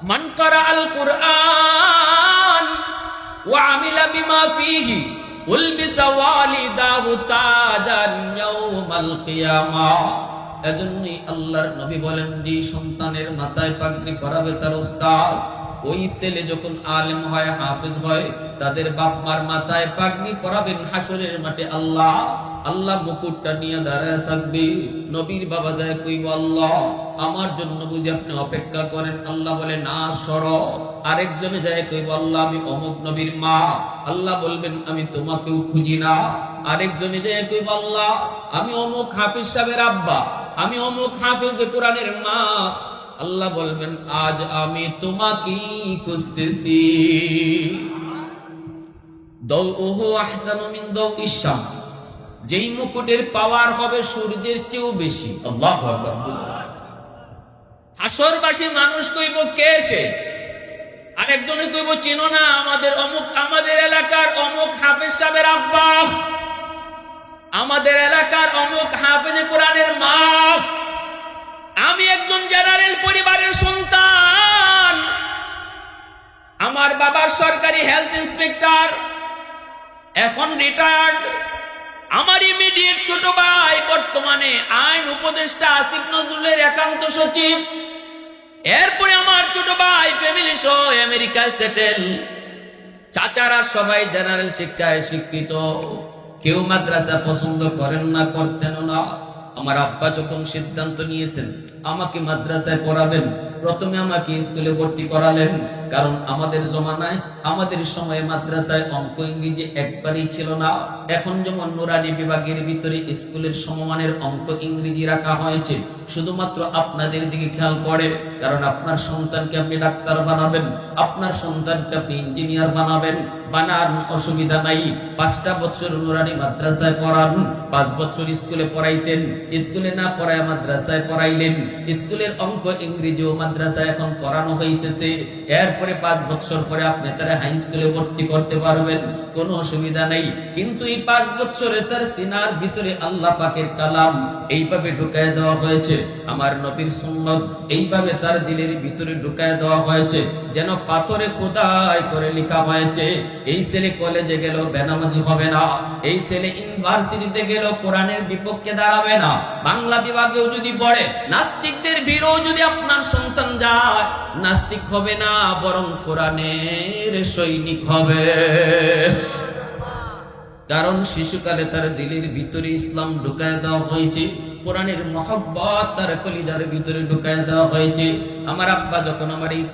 মান ক্বারাআল কুরআন ওয়া আমিলা বিমা ফীহি উলবিসা ওয়ালিদাহু তাজান ইয়াউমাল কিয়ামাহ। এজন্যই আল্লাহর নবী বলেন, যে সন্তানের মাথায় পাগড়ি পরাবে তার উস্তাদ, ওই ছেলে যখন আলেম হয়, হাফেজ হয়, তাদের বাপ মার মাথায় পাগড়ি পরাবেন হাসরের মাঠে। আল্লাহ আল্লাহ মুকুটটা নিয়ে দাঁড়ায় থাকবে। নবীর বাবা যায় কইব, আল্লাহ আমার জন্য বুঝি আপনি অপেক্ষা করেন? আল্লাহ বলে, না সরো। আরেকজনে যায় কইব, আল্লাহ আমি অমুক নবীর মা। আল্লাহ বলবেন, আমি তোমাকেও খুঁজি না। আরেকজনে যায় কইব, আল্লাহ আমি অমুক হাফেজ সাহেবের আব্বা, আমি অমুক হাফেজ কোরআনের মা। আল্লাহ বলবেন, আজ আমি তোমাকেই খুঁজতেছি। দাউহু আহসানু মিন দাউইশ শামস, যেই মুকুটের পাওয়ার হবে সূর্যের চেয়েও বেশি। আল্লাহু আকবার। হাসরবাসী মানুষ কইব, কে সে? আরেকজনে কইব, চিনো না, আমাদের এলাকার অমুক হাফেজ সাহেবের আব্বা, আমাদের এলাকার অমুক হাফেজ কোরআনের মা। আমি একজন জেনারেল পরিবারের সন্তান, আমার বাবা সরকারি হেলথ ইন্সপেক্টর, এখন রিটায়ার্ড। আমার ইমিডিয়েট ছোট ভাই বর্তমানে আইন উপদেষ্টা আসিফ নজরুলের একান্ত সচিব। এরপরে আমার ছোট ভাই ফ্যামিলি সহ আমেরিকায় সেটেল। চাচারা সবাই জেনারেল শিক্ষায় শিক্ষিত। কেউ মাদ্রাসা পছন্দ করেন না, করতেন না। আমার আব্বা যখন সিদ্ধান্ত নিয়েছেন আমাকে মাদ্রাসায় পড়াবেন, প্রথমে আমাকে স্কুলে ভর্তি করালেন। কারণ আমাদের জমানায়, আমাদের সময়ে মাদ্রাসায় অঙ্ক ইংরেজি একবারই ছিল না। এখন যেমন নুরানি বিভাগের ভিতরে স্কুলের সমমানের অঙ্ক ইংরেজি রাখা হয়েছে, শুধুমাত্র আপনাদের দিকে খেয়াল করে। কারণ আপনার সন্তানকে আপনি ডাক্তার বানাবেন, আপনার সন্তানকে আপনি ইঞ্জিনিয়ার বানাবেন, বানান অসুবিধা নাই। 5টা বছর নুরানি মাদ্রাসায় পড়ান, 5 বছর স্কুলে পড়াইতেন, স্কুলে না পড়ায় মাদ্রাসায় পড়াইলেন। স্কুলের অঙ্ক ইংরেজিও মাদ্রাসায় এখন পড়ানো হইতেছে। এরপরে 5 বছর পরে আপনি তারা হাই স্কুলে ভর্তি করতে পারবেন, কোনো অসুবিধা নেই। কিন্তু এই 5 বছরে তার সিনার ভিতরে আল্লাহ পাকের কালাম এইভাবে ঢুকায় দেওয়া হয়েছে, আমার নবীর সুন্নাত এইভাবে তার দিলের ভিতরে ঢুকায় দেওয়া হয়েছে, যেন পাথরে খোদাই করে লেখা হয়েছে, এই ছেলে কলেজে গেল বেনামাজি হবে না, এই ছেলে ইউনিভার্সিটিতে গেল কোরআনের বিপক্ষে দাঁড়াবে না, বাংলা বিভাগেও যদি পড়ে নাস্তিকদের বিরোধ যদি আপনার সন্তান যায়, নাস্তিক হবে না, বরং কোরআনের সৈনিক হবে। কারণ শিশুকালে তার দিলের ভিতরে ইসলাম ঢুকায় দেওয়া হয়েছে, কোরআনের মহব্বত তার কলিজার ভিতরে ঢুকায় দেওয়া হয়েছে। আমার আব্বা যখন আমার